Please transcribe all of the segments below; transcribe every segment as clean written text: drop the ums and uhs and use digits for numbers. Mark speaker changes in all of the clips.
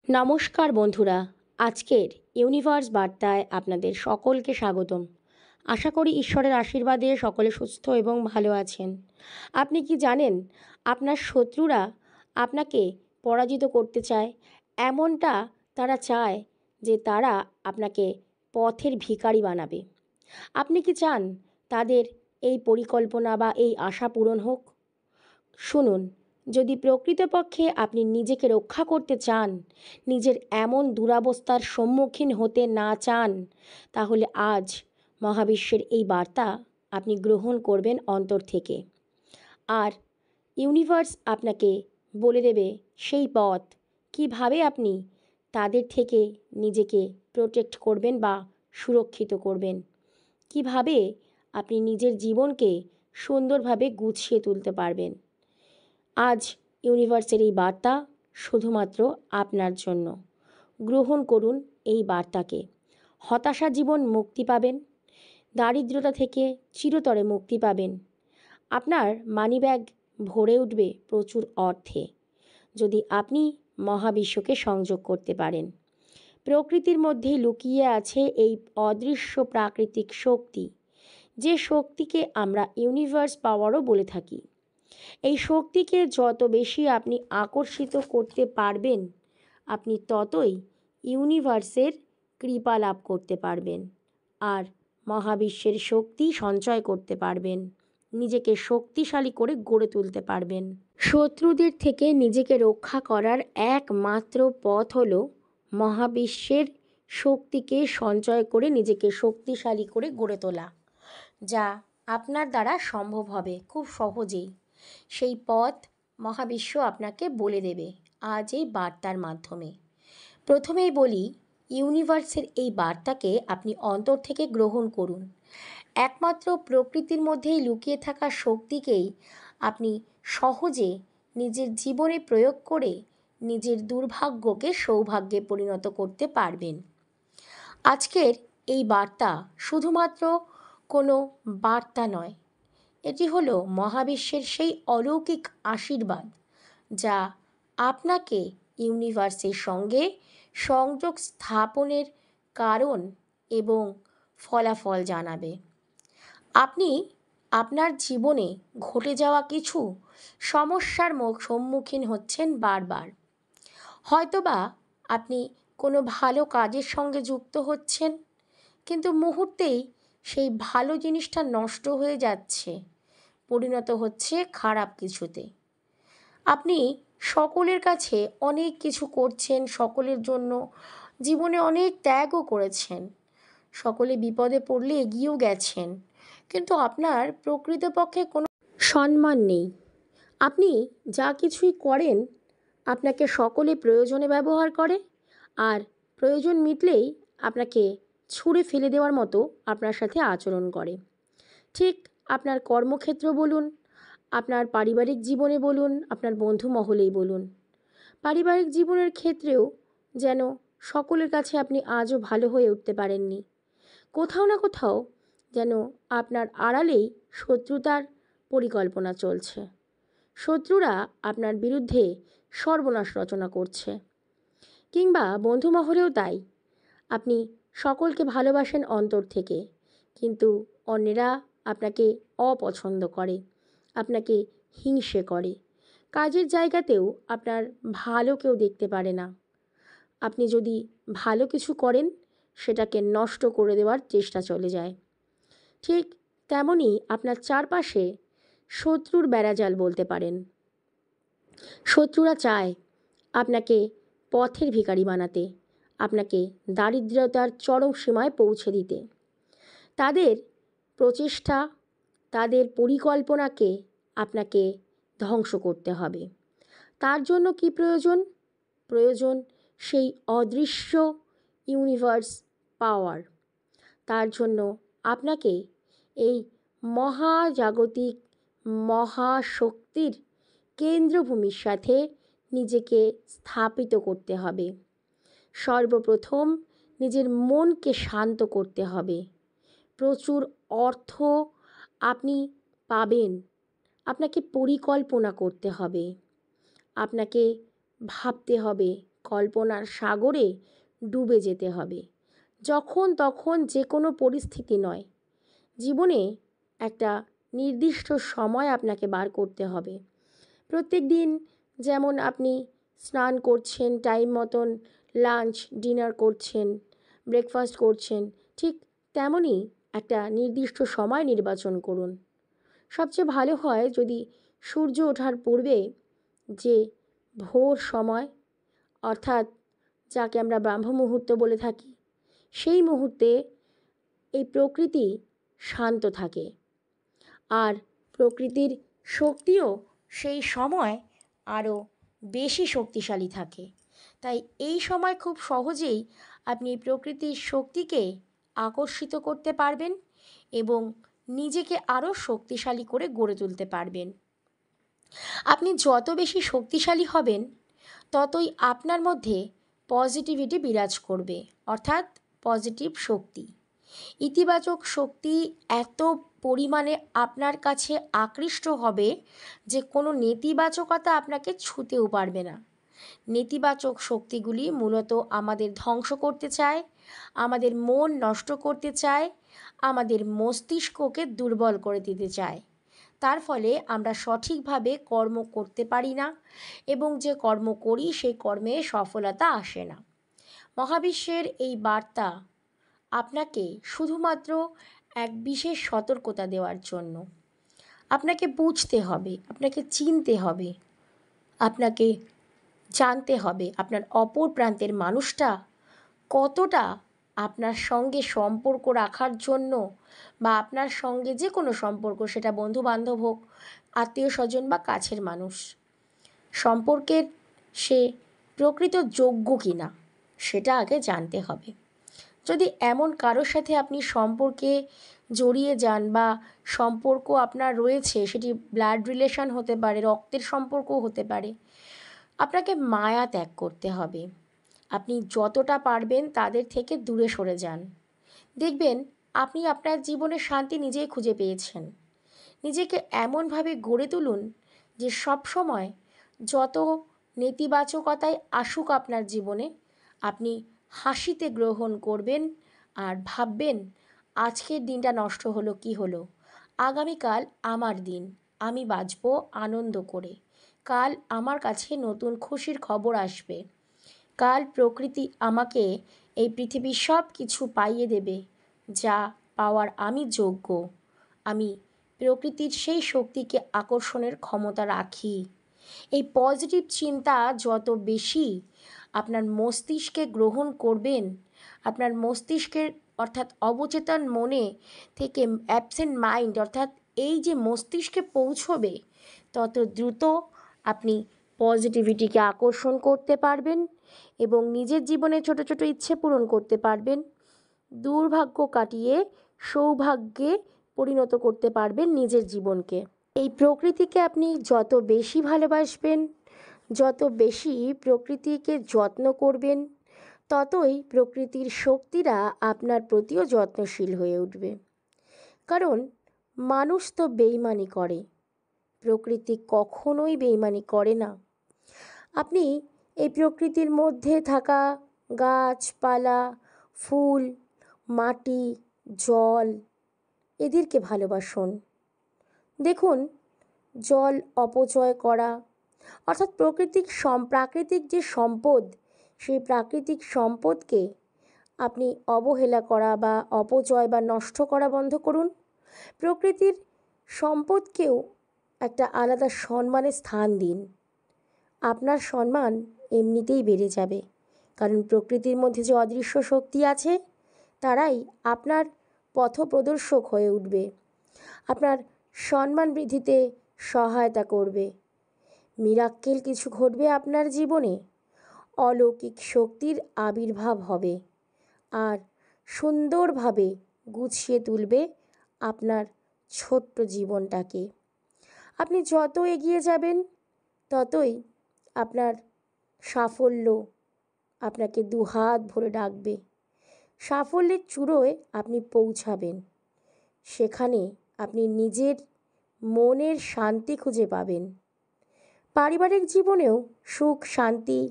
Speaker 1: নমস্কার বন্ধুরা, আজকের ইউনিভার্স বার্তায় আপনাদের সকলকে স্বাগতম। আশা করি ঈশ্বরের আশীর্বাদে সকলে সুস্থ এবং ভালো আছেন। আপনি কি জানেন আপনার শত্রুরা আপনাকে পরাজিত করতে চায়? এমনটা তারা চায় যে তারা আপনাকে পথের ভিখারি বানাবে। আপনি কি চান তাদের এই পরিকল্পনা বা এই আশা পূরণ হোক? শুনুন, যদি প্রকৃতপক্ষে আপনি নিজেকে রক্ষা করতে চান, নিজের এমন দুরবস্থার সম্মুখীন হতে না চান, তাহলে আজ মহাবিশ্বের এই বার্তা আপনি গ্রহণ করবেন অন্তর থেকে। আর ইউনিভার্স আপনাকে বলে দেবে সেই পথ, কিভাবে আপনি তাদের থেকে নিজেকে প্রোটেক্ট করবেন বা সুরক্ষিত করবেন, কিভাবে আপনি নিজের জীবনকে সুন্দরভাবে গুছিয়ে তুলতে পারবেন। আজ ইউনিভার্সের এই বার্তা শুধুমাত্র আপনার জন্য। গ্রহণ করুন এই বার্তাকে। হতাশা জীবন মুক্তি পাবেন, দারিদ্রতা থেকে চিরতরে মুক্তি পাবেন। আপনার মানিব্যাগ ভরে উঠবে প্রচুর অর্থে, যদি আপনি মহাবিশ্বকে সংযোগ করতে পারেন। প্রকৃতির মধ্যে লুকিয়ে আছে এই অদৃশ্য প্রাকৃতিক শক্তি, যে শক্তিকে আমরা ইউনিভার্স পাওয়ারও বলে থাকি। এই শক্তিকে যত বেশি আপনি আকর্ষিত করতে পারবেন, আপনি ততই ইউনিভার্সের কৃপা লাভ করতে পারবেন আর মহাবিশ্বের শক্তি সঞ্চয় করতে পারবেন, নিজেকে শক্তিশালী করে গড়ে তুলতে পারবেন। শত্রুদের থেকে নিজেকে রক্ষা করার একমাত্র পথ হলো মহাবিশ্বের শক্তিকে সঞ্চয় করে নিজেকে শক্তিশালী করে গড়ে তোলা, যা আপনার দ্বারা সম্ভব হবে খুব সহজেই। সেই পথ মহাবিশ্ব আপনাকে বলে দেবে আজ এই বার্তার মাধ্যমে। প্রথমেই বলি, ইউনিভার্সের এই বার্তাকে আপনি অন্তর থেকে গ্রহণ করুন। একমাত্র প্রকৃতির মধ্যেই লুকিয়ে থাকা শক্তিকেই আপনি সহজে নিজের জীবনে প্রয়োগ করে নিজের দুর্ভাগ্যকে সৌভাগ্যে পরিণত করতে পারবেন। আজকের এই বার্তা শুধুমাত্র কোনো বার্তা নয়, এটি হলো মহাবিশ্বের সেই অলৌকিক আশীর্বাদ যা আপনাকে ইউনিভার্সের সঙ্গে সংযোগ স্থাপনের কারণ এবং ফলাফল জানাবে। আপনি আপনার জীবনে ঘটে যাওয়া কিছু সমস্যার সম্মুখীন হচ্ছেন বারবার। হয়তোবা আপনি কোনো ভালো কাজের সঙ্গে যুক্ত হচ্ছেন, কিন্তু মুহূর্তেই সেই ভালো জিনিসটা নষ্ট হয়ে যাচ্ছে, পরিণত হচ্ছে খারাপ কিছুতে। আপনি সকলের কাছে অনেক কিছু করছেন, সকলের জন্য জীবনে অনেক ত্যাগও করেছেন, সকলে বিপদে পড়লে এগিয়েও গেছেন, কিন্তু আপনার প্রকৃতপক্ষে কোনো সম্মান নেই। আপনি যা কিছুই করেন, আপনাকে সকলে প্রয়োজনে ব্যবহার করে আর প্রয়োজন মিটলেই আপনাকে ছুঁড়ে ফেলে দেওয়ার মতো আপনার সাথে আচরণ করে। ঠিক আপনার কর্মক্ষেত্র বলুন, আপনার পারিবারিক জীবনে বলুন, আপনার বন্ধু মহলেই বলুন, পারিবারিক জীবনের ক্ষেত্রেও যেন সকলের কাছে আপনি আজও ভালো হয়ে উঠতে পারেননি। কোথাও না কোথাও যেন আপনার আড়ালেই শত্রুতার পরিকল্পনা চলছে। শত্রুরা আপনার বিরুদ্ধে সর্বনাশ রচনা করছে, কিংবা বন্ধু মহলেও তাই। আপনি সকলকে ভালোবাসেন অন্তর থেকে, কিন্তু অন্যেরা আপনাকে অপছন্দ করে, আপনাকে হিংসে করে। কাজের জায়গাতেও আপনার ভালো কেউ দেখতে পারে না। আপনি যদি ভালো কিছু করেন, সেটাকে নষ্ট করে দেওয়ার চেষ্টা চলে যায়। ঠিক তেমনই আপনার চারপাশে শত্রুর বেড়াজাল বলতে পারেন। শত্রুরা চায় আপনাকে পথের ভিখারি বানাতে, আপনাকে দারিদ্রতার চরম সীমায় পৌঁছে দিতে। তাদের প্রচেষ্টা, তাদের পরিকল্পনাকে আপনাকে ধ্বংস করতে হবে। তার জন্য কি প্রয়োজন? প্রয়োজন সেই অদৃশ্য ইউনিভার্স পাওয়ার। তার জন্য আপনাকে এই মহাজাগতিক মহাশক্তির কেন্দ্রভূমির সাথে নিজেকে স্থাপিত করতে হবে। সর্বপ্রথম নিজের মনকে শান্ত করতে হবে। প্রচুর অর্থ আপনি পাবেন, আপনাকে পরিকল্পনা করতে হবে, আপনাকে ভাবতে হবে কল্পনার সাগরে ডুবে যেতে হবে। যখন তখন যে কোনো পরিস্থিতি নয়, জীবনে একটা নির্দিষ্ট সময় আপনাকে বার করতে হবে। প্রত্যেক দিন যেমন আপনি স্নান করছেন, টাইম মতন লাঞ্চ ডিনার করছেন, ব্রেকফাস্ট করছেন, ঠিক তেমনই একটা নির্দিষ্ট সময় নির্বাচন করুন। সবচেয়ে ভালো হয় যদি সূর্য ওঠার পূর্বে যে ভোর সময়, অর্থাৎ যাকে আমরা ব্রাহ্ম মুহূর্ত বলে থাকি, সেই মুহূর্তে এই প্রকৃতি শান্ত থাকে আর প্রকৃতির শক্তিও সেই সময় আরও বেশি শক্তিশালী থাকে। তাই এই সময় খুব সহজেই আপনি প্রকৃতির শক্তিকে আকর্ষিত করতে পারবেন এবং নিজেকে আরও শক্তিশালী করে গড়ে তুলতে পারবেন। আপনি যত বেশি শক্তিশালী হবেন, ততই আপনার মধ্যে পজিটিভিটি বিরাজ করবে, অর্থাৎ পজিটিভ শক্তি, ইতিবাচক শক্তি এত পরিমাণে আপনার কাছে আকৃষ্ট হবে যে কোনো নেতিবাচকতা আপনাকে ছুঁতেও পারবে না। নেতিবাচক শক্তিগুলি মূলত আমাদের ধ্বংস করতে চায়, আমাদের মন নষ্ট করতে চায়, আমাদের মস্তিষ্ককে দুর্বল করে দিতে চায়। তার ফলে আমরা সঠিকভাবে কর্ম করতে পারি না এবং যে কর্ম করি সেই কর্মে সফলতা আসে না। মহাবিশ্বের এই বার্তা আপনাকে শুধুমাত্র এক বিশেষ সতর্কতা দেওয়ার জন্য। আপনাকে বুঝতে হবে, আপনাকে চিনতে হবে, আপনাকে জানতে হবে আপনার অপর প্রান্তের মানুষটা কতটা আপনার সঙ্গে সম্পর্ক রাখার জন্য, বা আপনার সঙ্গে যে কোনো সম্পর্ক, সেটা বন্ধু বান্ধব হোক, আত্মীয় স্বজন বা কাছের মানুষ, সম্পর্কের সে প্রকৃত যোগ্য কিনা সেটা আগে জানতে হবে। যদি এমন কারোর সাথে আপনি সম্পর্কে জড়িয়ে যান বা সম্পর্ক আপনার রয়েছে, সেটি ব্লাড রিলেশন হতে পারে, রক্তের সম্পর্কও হতে পারে, আপনাকে মায়া ত্যাগ করতে হবে। আপনি যতটা পারবেন তাদের থেকে দূরে সরে যান। দেখবেন আপনি আপনার জীবনে শান্তি নিজেই খুঁজে পেয়েছেন। নিজেকে এমনভাবে গড়ে তুলুন যে সব সময় যত নেতিবাচকতাই আসুক আপনার জীবনে, আপনি হাসিতে গ্রহণ করবেন আর ভাববেন আজকের দিনটা নষ্ট হলো কি হলো, আগামীকাল আমার দিন, আমি বাঁচব আনন্দ করে। কাল আমার কাছে নতুন খুশির খবর আসবে। কাল প্রকৃতি আমাকে এই পৃথিবীর সব কিছু পাইয়ে দেবে যা পাওয়ার আমি যোগ্য। আমি প্রকৃতির সেই শক্তিকে আকর্ষণের ক্ষমতা রাখি। এই পজিটিভ চিন্তা যত বেশি আপনার মস্তিষ্কে গ্রহণ করবেন, আপনার মস্তিষ্কের অর্থাৎ অবচেতন মনে থেকে অ্যাবসেন্ট মাইন্ড অর্থাৎ এই যে মস্তিষ্কে পৌঁছবে, তত দ্রুত আপনি পজিটিভিটিকে আকর্ষণ করতে পারবেন এবং নিজের জীবনে ছোট ছোট ইচ্ছে পূরণ করতে পারবেন। দুর্ভাগ্য কাটিয়ে সৌভাগ্যে পরিণত করতে পারবেন নিজের জীবনকে। এই প্রকৃতিকে আপনি যত বেশি ভালোবাসবেন, যত বেশি প্রকৃতিকে যত্ন করবেন, ততই প্রকৃতির শক্তিরা আপনার প্রতিও যত্নশীল হয়ে উঠবে। কারণ মানুষ তো বেইমানি করে, প্রকৃতি কখনোই বেইমানি করে না। আপনি এই প্রকৃতির মধ্যে থাকা গাছপালা, ফুল, মাটি, জল, এদেরকে ভালোবাসুন। দেখুন জল অপচয় করা, অর্থাৎ প্রাকৃতিক যে সম্পদ, সেই প্রাকৃতিক সম্পদকে আপনি অবহেলা করা বা অপচয় বা নষ্ট করা বন্ধ করুন। প্রকৃতির সম্পদকেও একটা আলাদা সম্মানের স্থান দিন। আপনার সম্মান এমনিতেই বেড়ে যাবে, কারণ প্রকৃতির মধ্যে যে অদৃশ্য শক্তি আছে, তারাই আপনার পথপ্রদর্শক হয়ে উঠবে, আপনার সম্মান বৃদ্ধিতে সহায়তা করবে। মিরাক্কেল কিছু ঘটবে আপনার জীবনে, অলৌকিক শক্তির আবির্ভাব হবে আর সুন্দরভাবে গুছিয়ে তুলবে আপনার ছোট্ট জীবনটাকে। আপনি যত এগিয়ে যাবেন, ততই আপনার সাফল্য আপনাকে দুহাত ভরে ডাকবে। সাফল্যের চূড়োয় আপনি পৌঁছাবেন, সেখানে আপনি নিজের মনের শান্তি খুঁজে পাবেন। পারিবারিক জীবনেও সুখ, শান্তি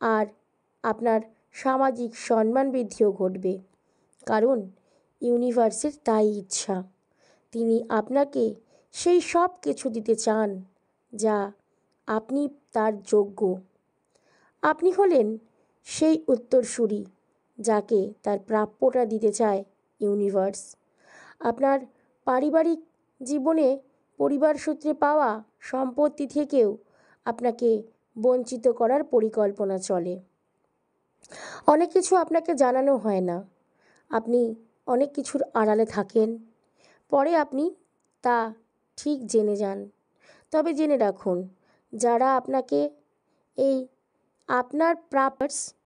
Speaker 1: আর আপনার সামাজিক সম্মান বৃদ্ধিও ঘটবে, কারণ ইউনিভার্সের তাই ইচ্ছা। তিনি আপনাকে সেই সব কিছু দিতে চান যা আপনি তার যোগ্য। আপনি হলেন সেই উত্তরসূরি যাকে তার প্রাপ্যটা দিতে চায় ইউনিভার্স। আপনার পারিবারিক জীবনে পরিবার সূত্রে পাওয়া সম্পত্তি থেকেও আপনাকে বঞ্চিত করার পরিকল্পনা চলে। অনেক কিছু আপনাকে জানানো হয় না, আপনি অনেক কিছুর আড়ালে থাকেন, পরে আপনি তা ঠিক জেনে যান। তবে জেনে রাখুন, যারা আপনাকে এই আপনার প্রাপ্য